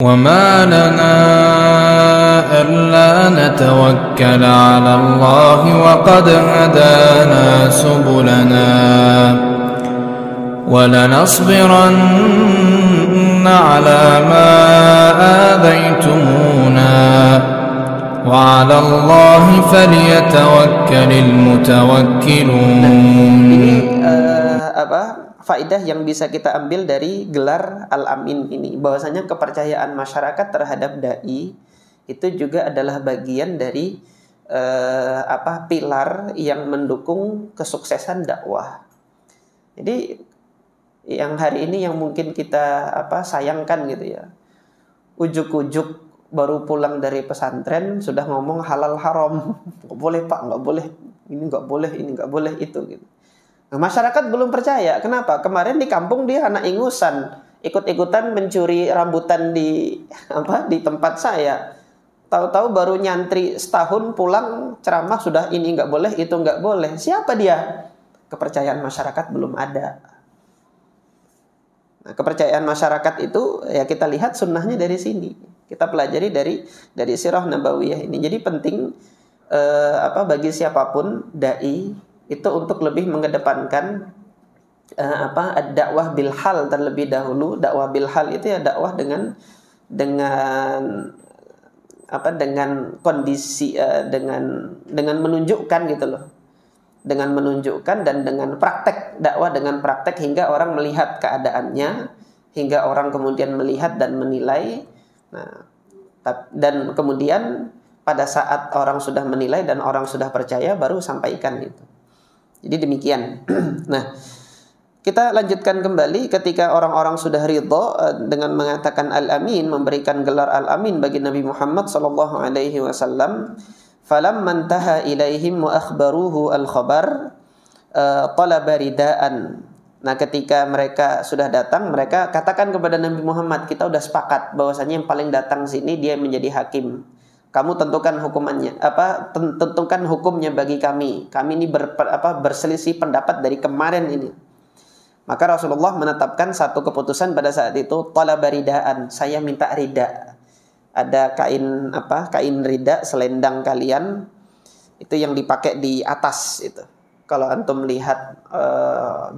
وَمَا لَنَا أَلَّا نَتَوَكَّلَ عَلَى اللَّهِ وَقَدْ هَدَانَا سُبُلَنَا وَلَنَصْبِرَنَّ عَلَى مَا آذَيْتُمُونَا وَعَلَى اللَّهِ فَلْيَتَوَكَّلِ الْمُتَوَكِّلُونَ. Ini faedah yang bisa kita ambil dari gelar Al-Amin ini, bahwasanya kepercayaan masyarakat terhadap dai itu juga adalah bagian dari pilar yang mendukung kesuksesan dakwah. Jadi yang hari ini yang mungkin kita sayangkan gitu ya, ujuk-ujuk baru pulang dari pesantren sudah ngomong halal haram, nggak boleh pak, nggak boleh ini, nggak boleh ini, nggak boleh itu gitu. Nah, masyarakat belum percaya. Kenapa? Kemarin di kampung dia anak ingusan, ikut-ikutan mencuri rambutan di tempat saya. Tahu-tahu baru nyantri setahun pulang ceramah sudah ini nggak boleh, itu nggak boleh. Siapa dia? Kepercayaan masyarakat belum ada. Nah, kepercayaan masyarakat itu ya kita lihat sunnahnya dari sini. Kita pelajari dari sirah nabawiyah ini. Jadi penting bagi siapapun dai itu untuk lebih mengedepankan dakwah bil hal terlebih dahulu. Dakwah bil hal itu ya dakwah dengan kondisi dengan menunjukkan gitu loh. Dengan menunjukkan dan dengan praktek, dakwah dengan praktek hingga orang melihat keadaannya, hingga orang kemudian melihat dan menilai. Nah, dan kemudian pada saat orang sudah menilai dan orang sudah percaya baru sampaikan gitu. Jadi demikian. Nah, kita lanjutkan kembali ketika orang-orang sudah ridha dengan mengatakan Al-Amin, memberikan gelar Al-Amin bagi Nabi Muhammad sallallahu alaihi wasallam. Falamman taha ilaihim wa akhbaruhu al-khabar talaba ridaan. Nah, ketika mereka sudah datang, mereka katakan kepada Nabi Muhammad, kita sudah sepakat bahwasanya yang paling datang sini dia menjadi hakim. Kamu tentukan hukumannya, tentukan hukumnya bagi kami. Kami ini berselisih pendapat dari kemarin ini. Maka Rasulullah menetapkan satu keputusan pada saat itu, talaba ridaan, saya minta rida. Ada kain rida, selendang kalian itu yang dipakai di atas itu. Kalau antum melihat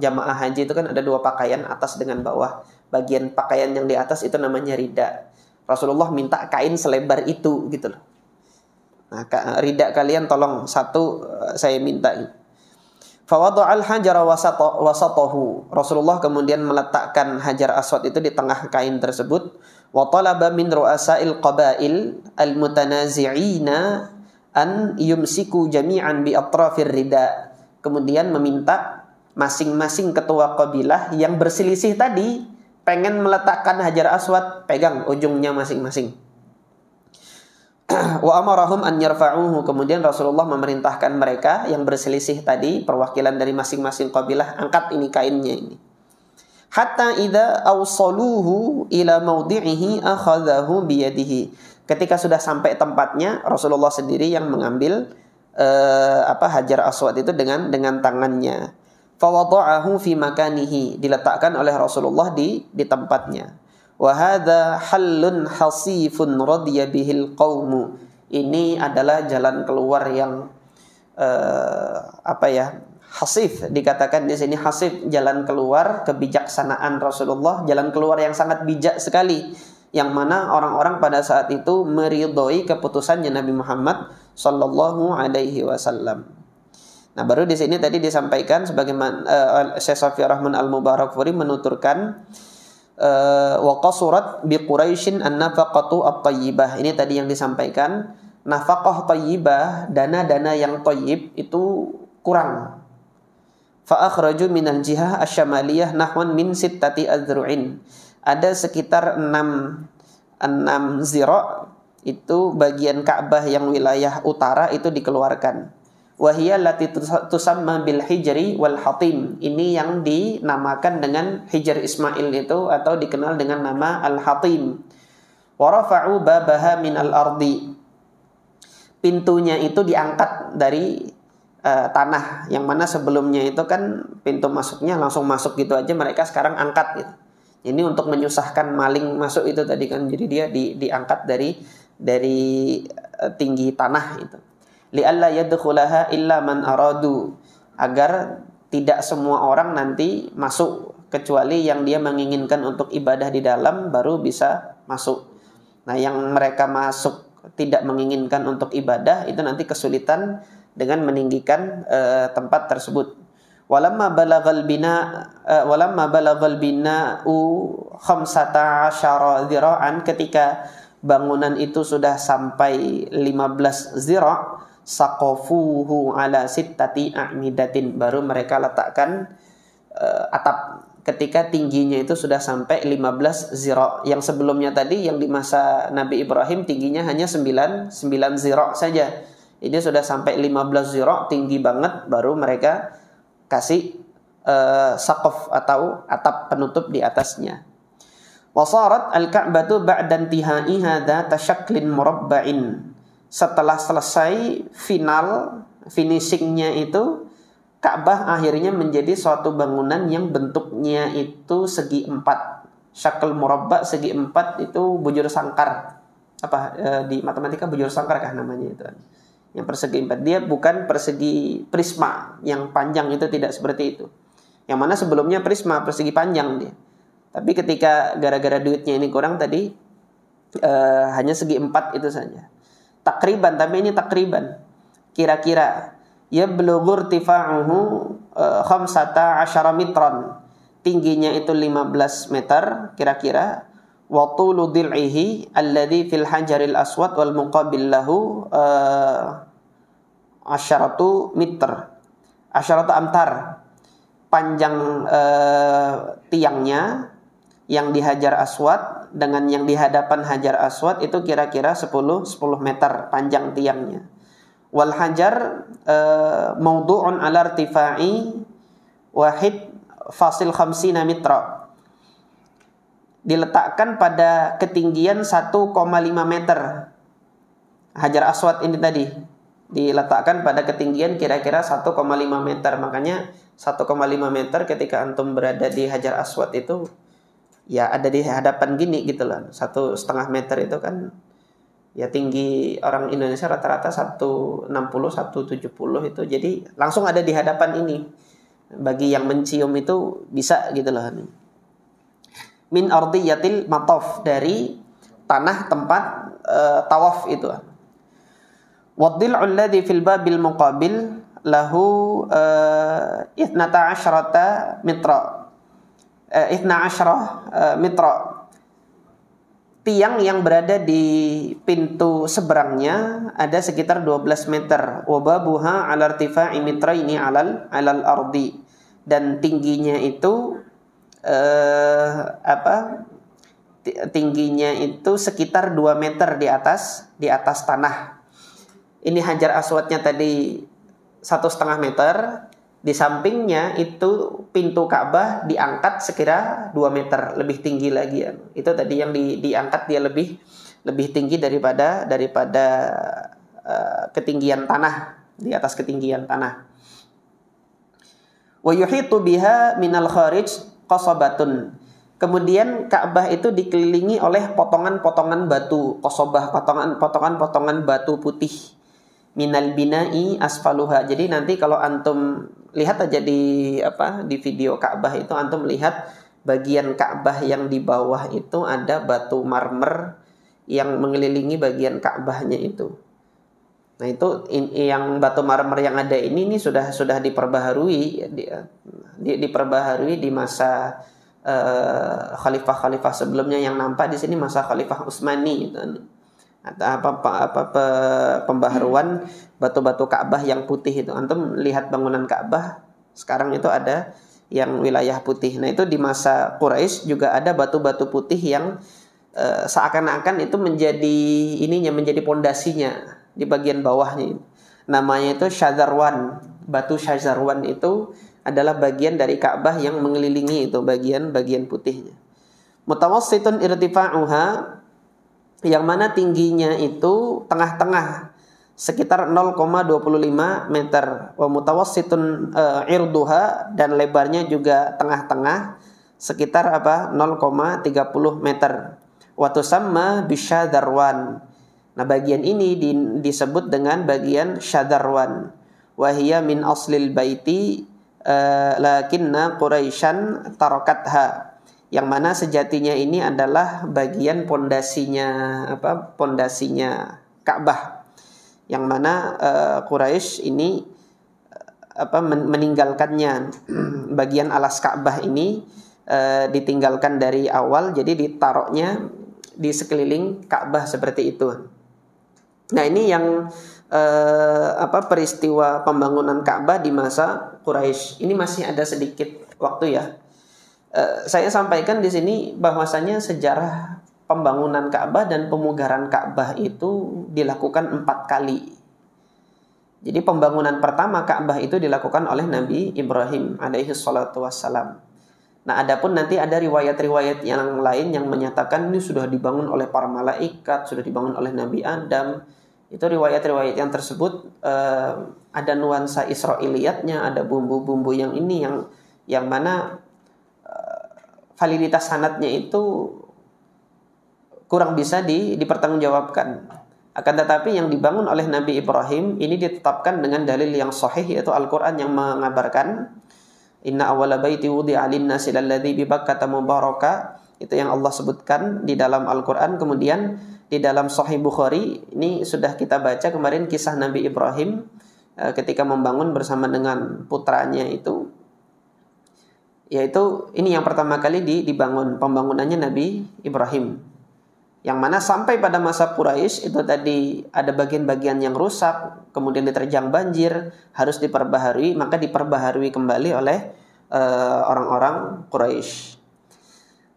jamaah haji itu kan ada dua pakaian, atas dengan bawah. Bagian pakaian yang di atas itu namanya rida. Rasulullah minta kain selebar itu gitu loh. Nah, rida kalian tolong satu saya minta. Fawada'al hajara wasatahu. Rasulullah kemudian meletakkan hajar aswad itu di tengah kain tersebut. Wa talaba min ru'asa'il qabail al-mutanazi'ina an yumsiku jami'an bi atrafir rida. Kemudian meminta masing-masing ketua kabilah yang berselisih tadi pengen meletakkan hajar aswad, pegang ujungnya masing-masing. Wa amarahum an yarfa'uhu. Kemudian Rasulullah memerintahkan mereka yang berselisih tadi, perwakilan dari masing-masing kabilah, angkat ini kainnya ini. Hatta idza awsaluhu ila mawdi'ihi akhadhahu biyadihi. Ketika sudah sampai tempatnya, Rasulullah sendiri yang mengambil hajar aswad itu dengan tangannya. Fawada'ahu fi makanihi, diletakkan oleh Rasulullah di tempatnya. Wa hadza hallun hasifun radiya bihil qaumu. Ini adalah jalan keluar yang hasif, dikatakan di sini hasif, jalan keluar kebijaksanaan Rasulullah, jalan keluar yang sangat bijak sekali, yang mana orang-orang pada saat itu meridhoi keputusannya Nabi Muhammad sallallahu alaihi wasallam. Nah, baru di sini tadi disampaikan sebagaimana Syekh Shafii Rahman Al-Mubarakfuri menuturkan wa qasurat bi Quraisyin an-nafaqatu at-thayyibah. Ini tadi yang disampaikan, nafaqah thayyibah, dana-dana yang thayyib itu kurang. Fa akhraju minal jihah asy-syamaliyah nahwan min sittati azru'in. Ada sekitar 6 zira' itu bagian Ka'bah yang wilayah utara itu dikeluarkan. Wahiyya allati tusamma bil hijri wal hatim. Ini yang dinamakan dengan Hijr Ismail itu, atau dikenal dengan nama Al-Hatim. Wa rafa'u babaha min al-ardi. Pintunya itu diangkat dari tanah, yang mana sebelumnya itu kan pintu masuknya langsung masuk gitu aja, mereka sekarang angkat gitu. Ini untuk menyusahkan maling masuk itu tadi kan. Jadi dia diangkat dari tinggi tanah itu. Li'alla yadkhulaha illa man aradu, agar tidak semua orang nanti masuk kecuali yang dia menginginkan untuk ibadah di dalam baru bisa masuk. Nah, yang mereka masuk tidak menginginkan untuk ibadah itu nanti kesulitan dengan meninggikan tempat tersebut. Walamma balagal bina'u 15 zira'an, ketika bangunan itu sudah sampai 15 zira', saqafuhu ala sittati a'midatin, baru mereka letakkan atap ketika tingginya itu sudah sampai 15 zira'. Yang sebelumnya tadi yang di masa Nabi Ibrahim tingginya hanya 9 zira' saja. Ini sudah sampai 15 zira', tinggi banget, baru mereka kasih saqaf atau atap penutup di atasnya. Wasarat al-Ka'batu ba'da intihai hadza tashaklin murabba'in. Setelah selesai finishingnya itu, Ka'bah akhirnya menjadi suatu bangunan yang bentuknya itu segi empat. Syakl murabba, segi empat itu bujur sangkar. Di matematika bujur sangkar kah namanya itu? Yang persegi empat, dia bukan persegi prisma yang panjang, itu tidak seperti itu. Yang mana sebelumnya prisma persegi panjang dia. Tapi ketika gara-gara duitnya ini kurang tadi, hanya segi empat itu saja. Takriban, tapi ini takriban. Kira-kira yablughu irtifa'uhu 15 mitran. Tingginya itu 15 meter kira-kira. Wa tulu dhil'ihi alladhi fil hajaril aswad wal muqabil lahu 10 amtar. Panjang tiangnya yang di Hajar Aswad dengan yang di hadapan Hajar Aswad itu kira-kira 10 meter panjang tiangnya. Wal hajar mawdu'un ala irtifa'i 1,50 mitra. Diletakkan pada ketinggian 1,5 meter. Hajar Aswad ini tadi diletakkan pada ketinggian kira-kira 1,5 meter. Makanya 1,5 meter ketika antum berada di Hajar Aswad itu ya ada di hadapan gini gitu loh. 1,5 meter itu kan ya tinggi orang Indonesia rata-rata 160, 170 itu. Jadi langsung ada di hadapan ini. Bagi yang mencium itu bisa gitu loh. Min ardiyatil mataf, dari tanah tempat tawaf itu. Wadil'u alladhi fil babil muqabil lahu 12 mitra. 12 mitra. Tiang yang berada di pintu seberangnya ada sekitar 12 meter. Wababuha ala irtifa'i mitraini alal ardi. Dan tingginya itu tingginya itu sekitar 2 meter di atas tanah. Ini Hajar Aswadnya tadi 1,5 meter. Di sampingnya itu pintu Ka'bah diangkat sekira 2 meter, lebih tinggi lagi ya. Itu tadi yang diangkat dia lebih tinggi daripada ketinggian tanah, di atas ketinggian tanah. Wa yuhitu biha minal kharij qasabatun. Kemudian Ka'bah itu dikelilingi oleh potongan-potongan batu, qasobah, potongan-potongan batu putih. Minal bina'i asfaluha. Jadi nanti kalau antum lihat aja di video Ka'bah itu, antum lihat bagian Ka'bah yang di bawah itu ada batu marmer yang mengelilingi bagian Ka'bahnya itu. Nah, itu yang batu marmer yang ada ini sudah diperbaharui di masa khalifah-khalifah sebelumnya. Yang nampak di sini masa Khalifah Utsmani gitu. Pembaharuan batu-batu Ka'bah yang putih itu. Antum lihat bangunan Ka'bah sekarang itu ada yang wilayah putih. Nah, itu di masa Quraisy juga ada batu-batu putih yang seakan-akan itu menjadi pondasinya di bagian bawahnya. Namanya itu Syazarwan. Batu Syazarwan itu adalah bagian dari Ka'bah yang mengelilingi itu bagian putihnya. Mutawassitun irtifa'uha, yang mana tingginya itu tengah-tengah sekitar 0,25 meter. Wa mutawassitun irduha, dan lebarnya juga tengah-tengah sekitar 0,30 meter. Wa tusamma bisyadarwan. Nah, bagian ini disebut dengan bagian syadarwan. Wa hiya min aslil baiti lakinna Quraisyan tarakatha. Yang mana sejatinya ini adalah bagian pondasinya Ka'bah. Yang mana Quraisy ini meninggalkannya. Bagian alas Ka'bah ini ditinggalkan dari awal, jadi ditaruhnya di sekeliling Ka'bah seperti itu. Nah, ini yang peristiwa pembangunan Ka'bah di masa Quraisy. Ini masih ada sedikit waktu ya. Saya sampaikan di sini bahwasanya sejarah pembangunan Ka'bah dan pemugaran Ka'bah itu dilakukan 4 kali. Jadi pembangunan pertama Ka'bah itu dilakukan oleh Nabi Ibrahim alaihi salatu wassalam. Nah, adapun nanti ada riwayat-riwayat yang lain yang menyatakan ini sudah dibangun oleh para malaikat, sudah dibangun oleh Nabi Adam. Itu riwayat-riwayat yang tersebut ada nuansa Israiliyatnya, ada bumbu-bumbu yang ini yang mana validitas sanadnya itu kurang bisa dipertanggungjawabkan. Akan tetapi yang dibangun oleh Nabi Ibrahim ini ditetapkan dengan dalil yang sahih, yaitu Al-Quran yang mengabarkan inna awwala baiti wudi'a lin-nasi lalladzi bi Bakkata mubaraka. Itu yang Allah sebutkan di dalam Al-Quran. Kemudian di dalam Sahih Bukhari ini sudah kita baca kemarin kisah Nabi Ibrahim ketika membangun bersama dengan putranya itu, yaitu ini yang pertama kali dibangun pembangunannya Nabi Ibrahim, yang mana sampai pada masa Quraisy itu tadi ada bagian-bagian yang rusak, kemudian diterjang banjir, harus diperbaharui, maka diperbaharui kembali oleh orang-orang Quraisy.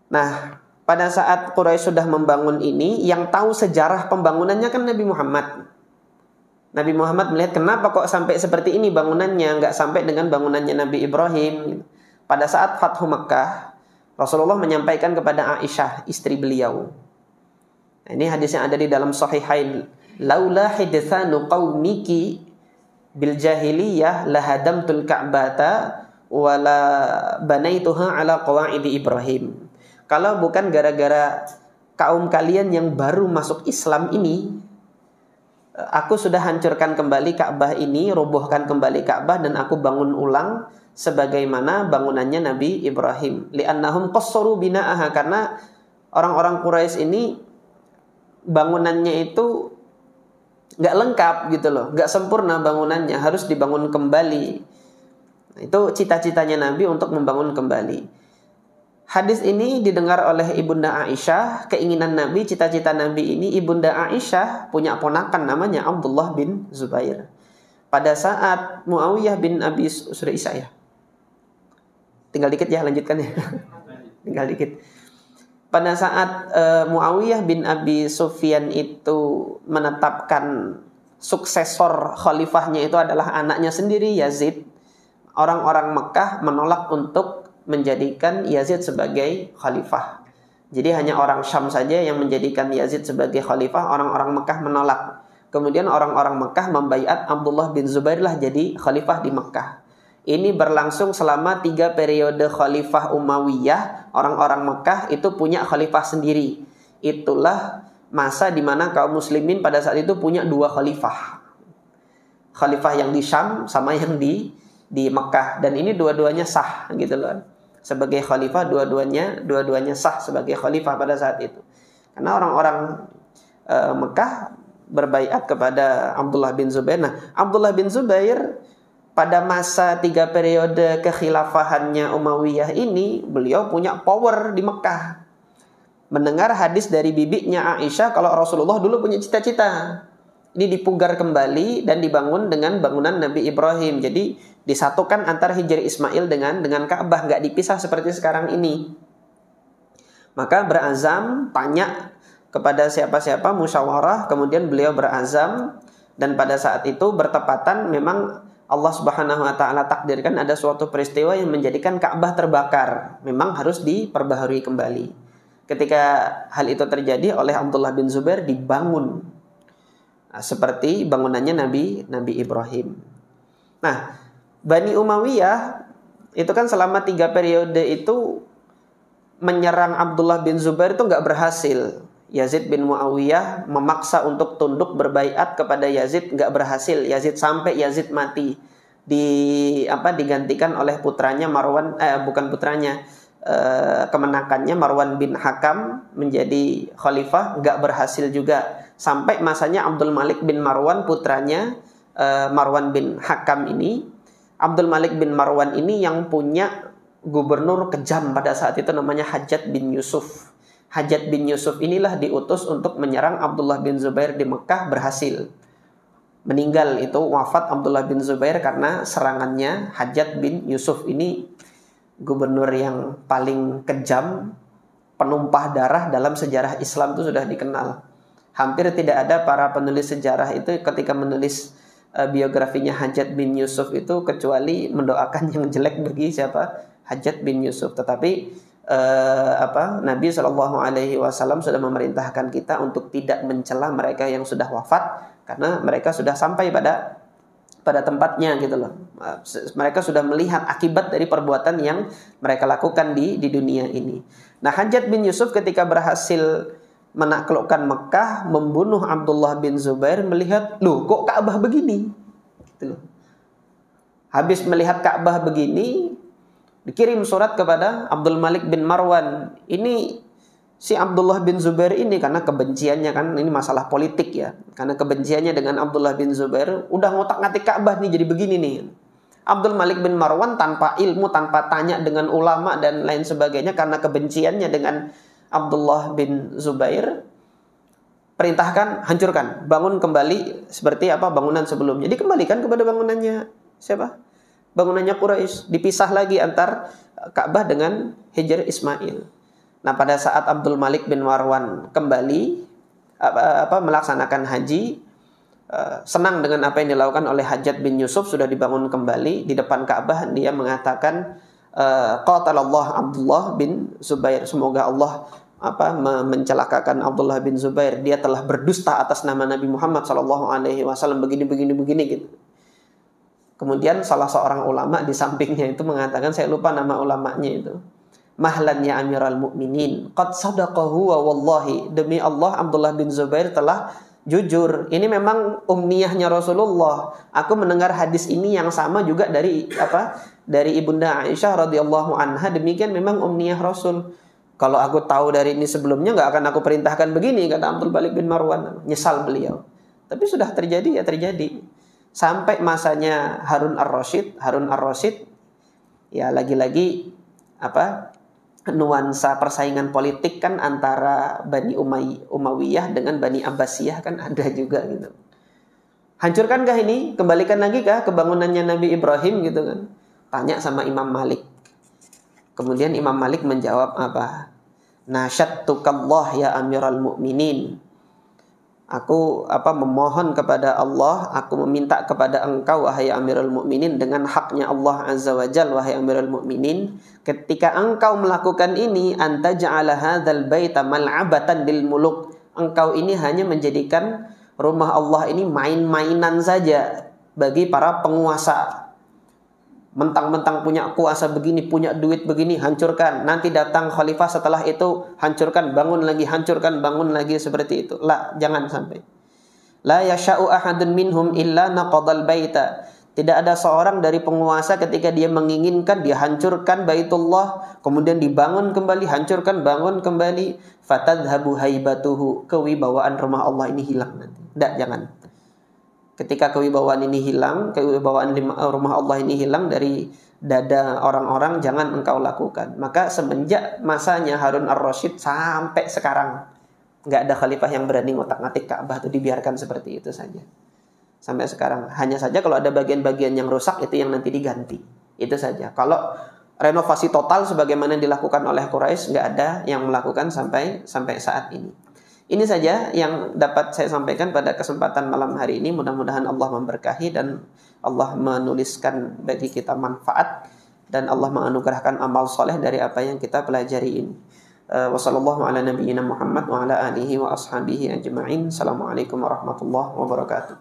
Nah, pada saat Quraisy sudah membangun ini, yang tahu sejarah pembangunannya kan Nabi Muhammad. Nabi Muhammad melihat kenapa kok sampai seperti ini bangunannya, nggak sampai dengan bangunannya Nabi Ibrahim. Pada saat Fathu Makkah, Rasulullah menyampaikan kepada Aisyah, istri beliau. Ini hadis yang ada di dalam Sahihain. Laula hidthanu qaumiki bil jahiliyah lahadamtul Ka'bata wala banaituha ala qawaidi Ibrahim. Kalau bukan gara-gara kaum kalian yang baru masuk Islam ini, aku sudah hancurkan kembali Ka'bah ini, robohkan kembali Ka'bah dan aku bangun ulang sebagaimana bangunannya Nabi Ibrahim. Li'annahum qassaru bina'aha, karena orang-orang Quraisy ini bangunannya itu nggak lengkap gitu loh, nggak sempurna bangunannya, harus dibangun kembali. Itu cita-citanya Nabi untuk membangun kembali. Hadis ini didengar oleh Ibunda Aisyah, keinginan Nabi, cita-cita Nabi ini. Ibunda Aisyah punya ponakan namanya Abdullah bin Zubair. Pada saat Muawiyah bin Abi sudah Isa ya. Tinggal dikit ya, lanjutkan ya. Tinggal dikit. Pada saat Muawiyah bin Abi Sufyan itu menetapkan suksesor khalifahnya itu adalah anaknya sendiri Yazid, orang-orang Mekah menolak untuk menjadikan Yazid sebagai khalifah. Jadi hanya orang Syam saja yang menjadikan Yazid sebagai khalifah, orang-orang Mekah menolak. Kemudian orang-orang Mekah membaiat Abdullah bin Zubair lah jadi khalifah di Mekah. Ini berlangsung selama 3 periode khalifah Umayyah. Orang-orang Mekah itu punya khalifah sendiri. Itulah masa di mana kaum muslimin pada saat itu punya 2 khalifah. Khalifah yang di Syam sama yang di Mekah, dan ini dua-duanya sah gitu loh. Sebagai khalifah dua-duanya sah sebagai khalifah pada saat itu. Karena orang-orang Mekah berbaiat kepada Abdullah bin Zubair. Nah, Abdullah bin Zubair pada masa 3 periode kekhilafahannya Umayyah ini, beliau punya power di Mekah. Mendengar hadis dari bibinya Aisyah kalau Rasulullah dulu punya cita-cita. Ini dipugar kembali dan dibangun dengan bangunan Nabi Ibrahim. Jadi disatukan antara Hijr Ismail dengan Ka'bah, nggak dipisah seperti sekarang ini. Maka berazam, tanya kepada siapa-siapa, musyawarah, kemudian beliau berazam, dan pada saat itu bertepatan memang Allah Subhanahu wa taala takdirkan ada suatu peristiwa yang menjadikan Ka'bah terbakar. Memang harus diperbaharui kembali. Ketika hal itu terjadi, oleh Abdullah bin Zubair dibangun seperti bangunannya Nabi Ibrahim. Nah, Bani Umayyah itu kan selama 3 periode itu menyerang Abdullah bin Zubair itu nggak berhasil. Yazid bin Muawiyah memaksa untuk tunduk berbaiat kepada Yazid, nggak berhasil. Sampai Yazid mati, digantikan oleh putranya Marwan, bukan putranya, kemenakannya Marwan bin Hakam menjadi khalifah, nggak berhasil juga. Sampai masanya Abdul Malik bin Marwan, putranya Marwan bin Hakam ini. Abdul Malik bin Marwan ini yang punya gubernur kejam pada saat itu, namanya Hajjaj bin Yusuf. Hajjaj bin Yusuf inilah diutus untuk menyerang Abdullah bin Zubair di Mekah, berhasil. Meninggal itu, wafat Abdullah bin Zubair karena serangannya Hajjaj bin Yusuf ini, gubernur yang paling kejam, penumpah darah dalam sejarah Islam itu sudah dikenal. Hampir tidak ada para penulis sejarah itu ketika menulis biografinya Hajjaj bin Yusuf itu kecuali mendoakan yang jelek bagi siapa? Hajjaj bin Yusuf. Tetapi Nabi SAW sudah memerintahkan kita untuk tidak mencela mereka yang sudah wafat, karena mereka sudah sampai pada tempatnya gitu loh. Mereka sudah melihat akibat dari perbuatan yang mereka lakukan di dunia ini. Nah, Hajjaj bin Yusuf ketika berhasil menaklukkan Mekah, membunuh Abdullah bin Zubair, melihat, loh kok Ka'bah begini? Gitu loh. Habis melihat Ka'bah begini, dikirim surat kepada Abdul Malik bin Marwan. Ini si Abdullah bin Zubair ini, karena kebenciannya, kan ini masalah politik ya, karena kebenciannya dengan Abdullah bin Zubair, udah ngotak-ngatik Ka'bah nih jadi begini nih. Abdul Malik bin Marwan tanpa ilmu, tanpa tanya dengan ulama dan lain sebagainya, karena kebenciannya dengan Abdullah bin Zubair, perintahkan hancurkan, bangun kembali seperti bangunan sebelumnya. Dikembalikan kepada bangunannya siapa? Bangunannya Quraisy, dipisah lagi antar Ka'bah dengan Hijr Ismail. Nah, pada saat Abdul Malik bin Marwan kembali melaksanakan haji, senang dengan apa yang dilakukan oleh Hajjaj bin Yusuf, sudah dibangun kembali di depan Ka'bah, dia mengatakan, qatalallah Abdullah bin Zubair, semoga Allah mencelakakan Abdullah bin Zubair, dia telah berdusta atas nama Nabi Muhammad SAW, begini gitu. Kemudian salah seorang ulama di sampingnya itu mengatakan, saya lupa nama ulamanya itu, mahlan ya Amiral Mukminin, qad sadaqahu wa wallahi, demi Allah Abdullah bin Zubair telah jujur. Ini memang umniyahnya Rasulullah. Aku mendengar hadis ini yang sama juga dari Ibunda Aisyah radhiyallahu anha, demikian memang umniyah Rasul. Kalau aku tahu dari ini sebelumnya, nggak akan aku perintahkan begini, kata Abdul Malik bin Marwan. Nyesal beliau. Tapi sudah terjadi ya terjadi. Sampai masanya Harun ar-Rasyid, ya lagi-lagi nuansa persaingan politik kan antara Bani Umayyah dengan Bani Abbasiyah kan ada juga gitu. Hancurkankah ini? Kembalikan lagi kah ke bangunannya Nabi Ibrahim gitu kan? Tanya sama Imam Malik. Kemudian Imam Malik menjawab apa? Nasyattukallah ya Amiral Mukminin. Aku memohon kepada Allah, aku meminta kepada engkau wahai Amirul Mukminin, dengan haknya Allah Azza wa Jalla, wahai Amirul Mukminin, ketika engkau melakukan ini, anta ja'ala hadzal baita mal'abatan lil muluk, engkau ini hanya menjadikan rumah Allah ini main-mainan saja bagi para penguasa. Mentang-mentang punya kuasa begini, punya duit begini, hancurkan. Nanti datang khalifah setelah itu, hancurkan, bangun lagi, hancurkan, bangun lagi, seperti itu. La, jangan sampai. La yasha'u ahadun minhum illa naqadal baita. Tidak ada seorang dari penguasa ketika dia menginginkan, dia hancurkan Baitullah, kemudian dibangun kembali, hancurkan, bangun kembali, fatadhabu haibatuhu, kewibawaan rumah Allah ini hilang nanti. Tidak, jangan. Ketika kewibawaan ini hilang, kewibawaan rumah Allah ini hilang dari dada orang-orang, jangan engkau lakukan. Maka semenjak masanya Harun ar-Rasyid sampai sekarang, nggak ada khalifah yang berani ngotak-ngatik Ka'bah, itu dibiarkan seperti itu saja. Sampai sekarang. Hanya saja kalau ada bagian-bagian yang rusak, itu yang nanti diganti. Itu saja. Kalau renovasi total sebagaimana dilakukan oleh Quraisy, nggak ada yang melakukan sampai saat ini. Ini saja yang dapat saya sampaikan pada kesempatan malam hari ini. Mudah-mudahan Allah memberkahi dan Allah menuliskan bagi kita manfaat, dan Allah menganugerahkan amal soleh dari apa yang kita pelajari ini. Wassallallahu ala nabiyyina Muhammad wa ala alihi wa ashabihi ajma'in. Assalamualaikum warahmatullahi wabarakatuh.